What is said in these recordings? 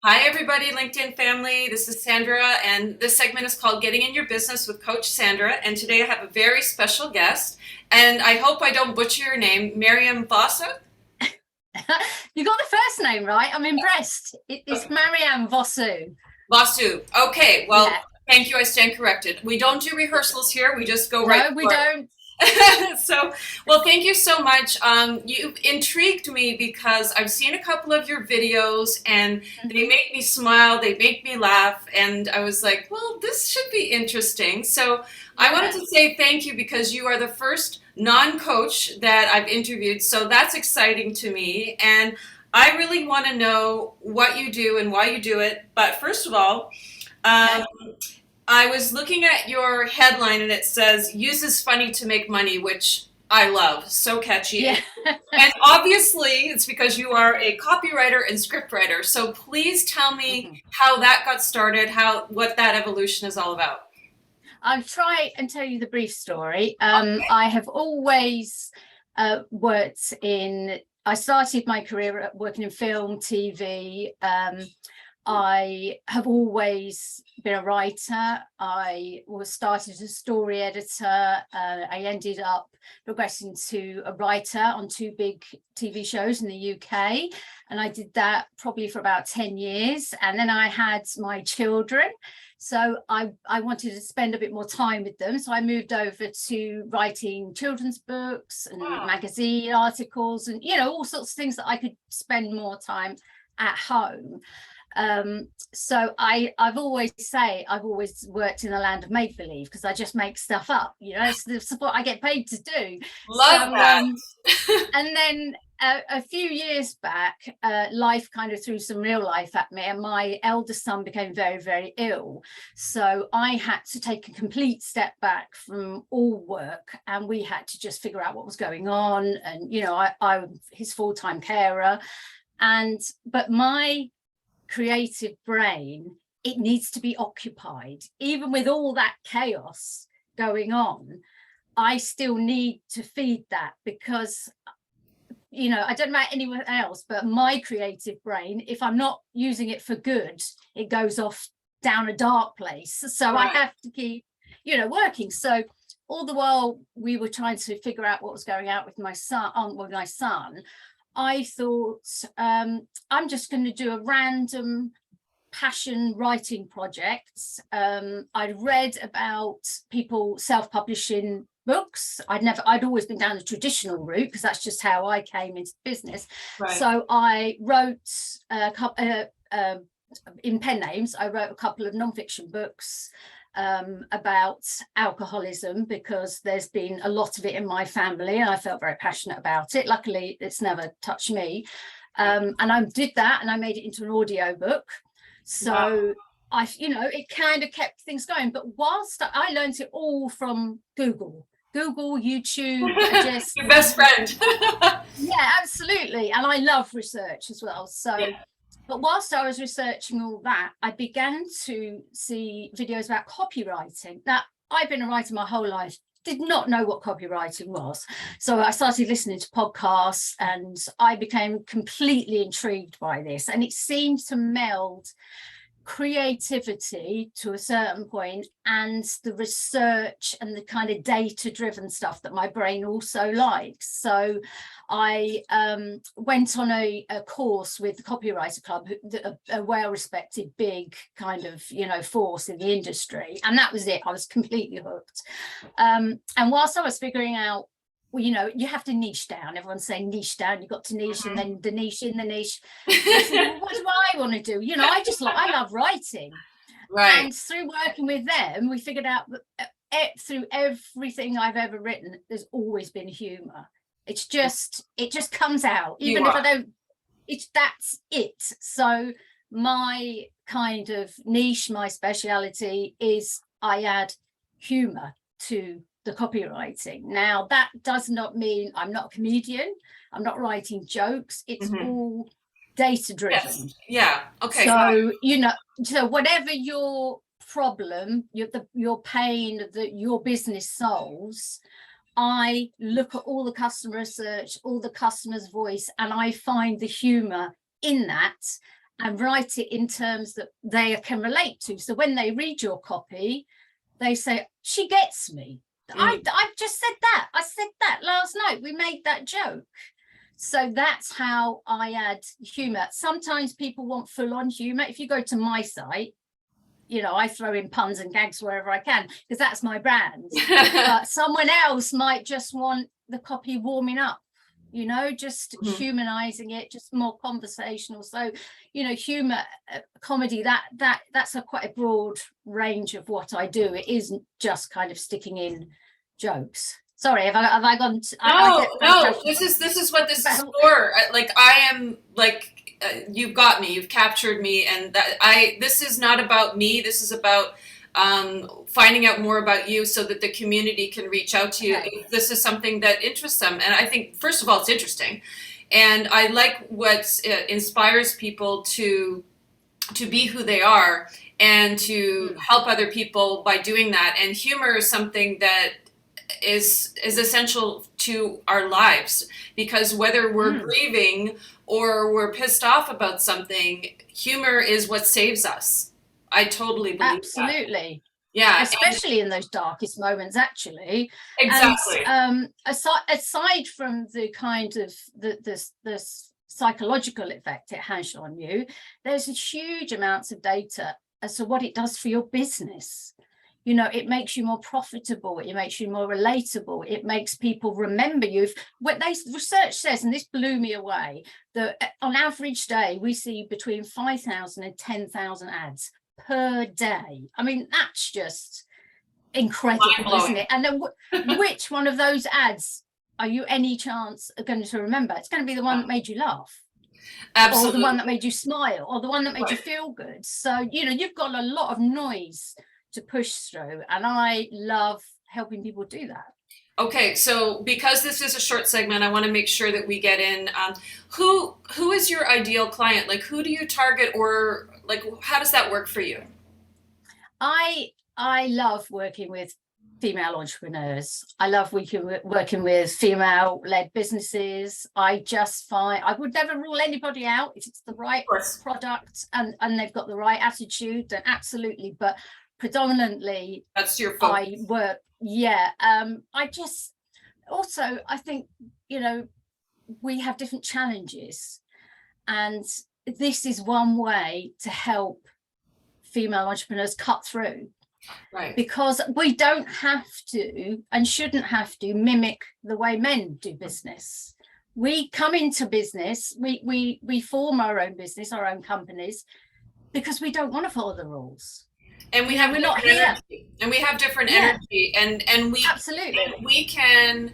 Hi, everybody, LinkedIn family. This is Sandra, and this segment is called Getting in Your Business with Coach Sandra. And today I have a very special guest, and I hope I don't butcher your name, Mariam Vossough. You got the first name right. I'm impressed. It's Okay. Mariam Vossough. Vossough. Okay, well, Yeah. thank you. I stand corrected. We don't do rehearsals here. We just go right No, we for it. don't. So, well, thank you so much. You intrigued me because I've seen a couple of your videos and they Mhm. make me smile, they make me laugh, and I was like, well, this should be interesting. So, I wanted Yeah. to say thank you because you are the first non-coach that I've interviewed. So, that's exciting to me, and I really want to know what you do and why you do it. But first of all, um, Okay. I was looking at your headline and it says uses funny to make money, which I love. So catchy. Yeah. And obviously it's because you are a copywriter and scriptwriter. So please tell me Mhm. how that got started, how what that evolution is all about. I'll try and tell you the brief story. I have always worked in. I started my career working in film, TV. I have always been a writer. I was started as a story editor. I ended up progressing to a writer on two big TV shows in the UK. And I did that probably for about 10 years. And then I had my children. So I wanted to spend a bit more time with them. So I moved over to writing children's books and Wow. magazine articles and, all sorts of things that I could spend more time at home. So I've always worked in the land of make believe because I just make stuff up. It's what I get paid to do. So Love that. and then a few years back, life kind of threw some real life at me, and my eldest son became very, very ill. So I had to take a complete step back from all work, and we had to just figure out what was going on. And I'm his full-time carer, but my creative brain, it needs to be occupied. Even with all that chaos going on, I still need to feed that because I don't know about anyone else, but my creative brain, if I'm not using it for good, it goes off down a dark place. So I Right. have to keep working. So all the while we were trying to figure out what was going on with my son, I thought, I'm just going to do a random passion writing projects. I'd read about people self-publishing books. I'd always been down the traditional route because that's just how I came into business. Right. So I wrote a couple in pen names. I wrote a couple of non-fiction books about alcoholism because there's been a lot of it in my family and I felt very passionate about it. Luckily, it's never touched me. And I did that and I made it into an audio book. Wow. So it kind of kept things going. But whilst I learned it all from Google, YouTube, just, Your best friend. yeah, absolutely. And I love research as well. Yeah. So, but whilst I was researching all that, I began to see videos about copywriting. Now, I've been a writer my whole life, did not know what copywriting was. So I started listening to podcasts and I became completely intrigued by this. And it seemed to meld creativity to a certain point and the research and the kind of data-driven stuff that my brain also likes. So I went on a course with the Copywriter Club, a well-respected big kind of force in the industry, and that was it. I was completely hooked. And whilst I was figuring out, you have to niche down. Everyone's saying niche down. You've got to niche, and then the niche in the niche. I said, well, what do I want to do? I love writing. Right. And through working with them, we figured out that through everything I've ever written, there's always been humor. It just comes out, You even if are. I don't. That's it. So my kind of niche, my speciality is I add humor to the copywriting. Now, that does not mean I'm not a comedian. I'm not writing jokes. It's Mhm. all data Yes. driven. Yeah. Okay. So, so whatever your problem, your pain that your business solves, I look at all the customer research, all the customer's voice, and I find the humor in that. and write it in terms that they can relate to. So when they read your copy, they say, she gets me. I just said that. I said that last night. We made that joke. So that's how I add humor. Sometimes people want full-on humor. If you go to my site, you know, I throw in puns and gags wherever I can because that's my brand. But someone else might just want the copy warming up, you know, just humanizing it, just more conversational. So, you know, humor, comedy, that's quite a broad range of what I do. It isn't just kind of sticking in jokes. Sorry, have I gone? No. This is what this is for. I am like. You've got me. You've captured me, and this is not about me. This is about finding out more about you, so that the community can reach out to you. If this is something that interests them, and I think first of all, it's interesting, and I like what inspires people to be who they are and to help other people by doing that. And humor is something that is essential to our lives, because whether we're grieving or we're pissed off about something, humor is what saves us. I totally believe absolutely that. Yeah, especially in those darkest moments, actually. Exactly. And aside from the kind of the psychological effect it has on you, there's a huge amounts of data as to what it does for your business. You know, it makes you more profitable, it makes you more relatable, it makes people remember you. What research says, and this blew me away, that on average day, we see between 5,000 and 10,000 ads per day. I mean, that's just incredible, isn't it? And then which one of those ads are you any chance going to remember? It's going to be the one that made you laugh. Absolutely. Or the one that made you smile, or the one that made you feel good. So, you know, you've got a lot of noise to push through, and I love helping people do that. Okay, so because this is a short segment, I want to make sure that we get in who is your ideal client? Like, who do you target, or like how does that work for you? I love working with female entrepreneurs. I love working with female-led businesses. I just find I would never rule anybody out if it's the right product and they've got the right attitude, then absolutely. But predominantly that's your focus. I work, I just also, I think, you know, we have different challenges, and this is one way to help female entrepreneurs cut through, right? Because we don't have to and shouldn't have to mimic the way men do business. We come into business, we form our own business, our own companies, because we don't want to follow the rules. And we have different energy, and we have different energy, and we absolutely, and we can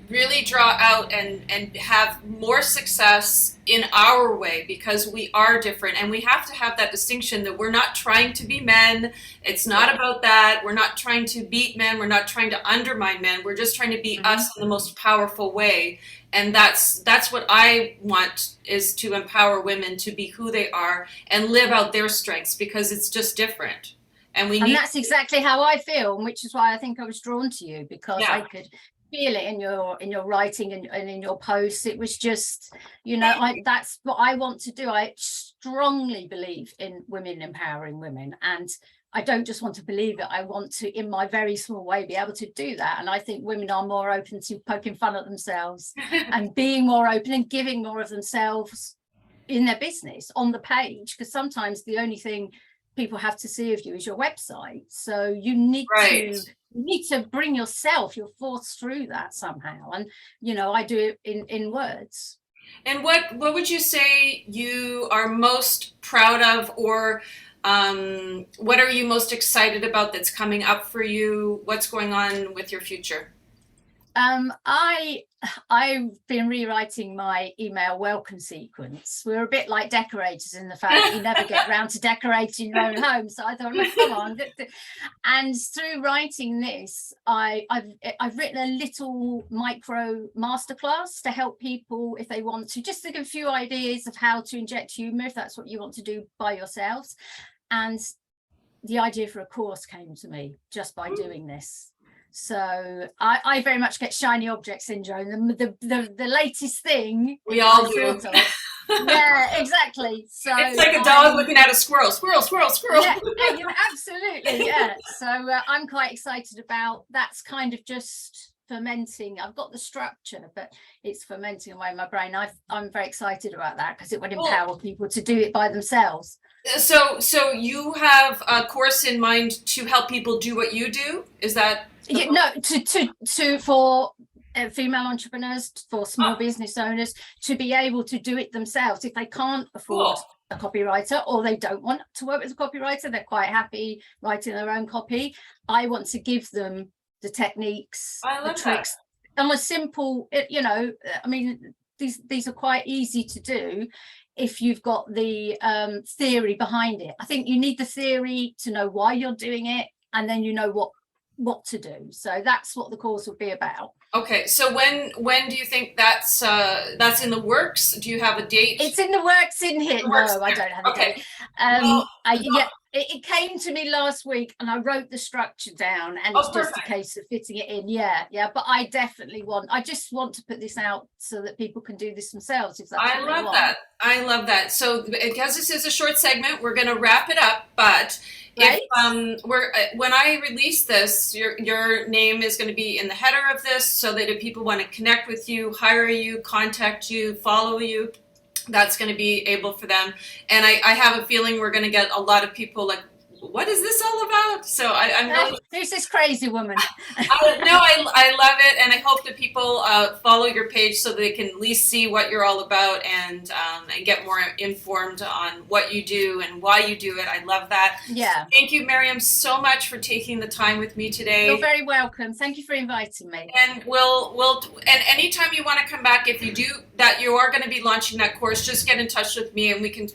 really draw out and have more success in our way, because we are different. And we have to have that distinction that we're not trying to be men. It's not about that. We're not trying to beat men. We're not trying to undermine men. We're just trying to be us in the most powerful way. And that's what I want, is to empower women to be who they are and live out their strengths, because it's just different. And that's exactly how I feel, which is why I think I was drawn to you, because I could feel it in your writing and in your posts. It was just, you know, that's what I want to do. I strongly believe in women empowering women, and I don't just want to believe it, I want to, in my very small way, be able to do that. And I think women are more open to poking fun at themselves and being more open and giving more of themselves in their business on the page, because sometimes the only thing people have to see of you is your website. So you need to bring yourself, your thoughts through that somehow. And, you know, I do it in words. And what would you say you are most proud of, or what are you most excited about that's coming up for you? What's going on with your future? I've been rewriting my email welcome sequence. We're a bit like decorators in the fact that you never get around to decorating your own home. So I thought, well, come on. And through writing this, I've written a little micro masterclass to help people, if they want to, just to give a few ideas of how to inject humor, if that's what you want to do by yourselves. And the idea for a course came to me just by doing this. So I very much get shiny object syndrome. The latest thing we all do Yeah, exactly. So It's like a dog looking at a squirrel. Squirrel, squirrel, squirrel. yeah, yeah, absolutely, yeah. So I'm quite excited about that's kind of just fermenting. I've got the structure, but it's fermenting away in my brain. I'm very excited about that because it would empower people to do it by themselves. So you have a course in mind to help people do what you do? Is that Yeah, no, to for female entrepreneurs, for small oh, business owners to be able to do it themselves if they can't afford cool? a copywriter or they don't want to work with a copywriter, they're quite happy writing their own copy. I want to give them the techniques, I the love that. tricks, and a simple, I mean, these are quite easy to do if you've got the theory behind it. I think you need the theory to know why you're doing it, and then you know what to do. So that's what the course will be about. Okay, so when do you think that's in the works? Do you have a date? It's in the works in here. The works No, I there. don't have a Okay. date. Well, Yeah, it came to me last week and I wrote the structure down and it's oh, just a perfect. case of fitting it in. Yeah. But I just want to put this out so that people can do this themselves if that's I what they love want. that. I love that. So because this is a short segment, we're going to wrap it up. But if Right? we're when I release this, your name is going to be in the header of this, so that if people want to connect with you, hire you, contact you, follow you, that's going to be able for them. And I have a feeling we're going to get a lot of people like, what is this all about? So I'm really Who's this crazy woman? I love it, and I hope that people follow your page so they can at least see what you're all about and get more informed on what you do and why you do it. I love that. Yeah. Thank you, Mariam, so much for taking the time with me today. You're very welcome. Thank you for inviting me. And and anytime you want to come back, if you do that, you are going to be launching that course. Just get in touch with me, and we can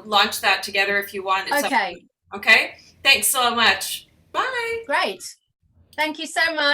launch that together if you want. Okay. Okay. Thanks so much. Bye. Great. Thank you so much.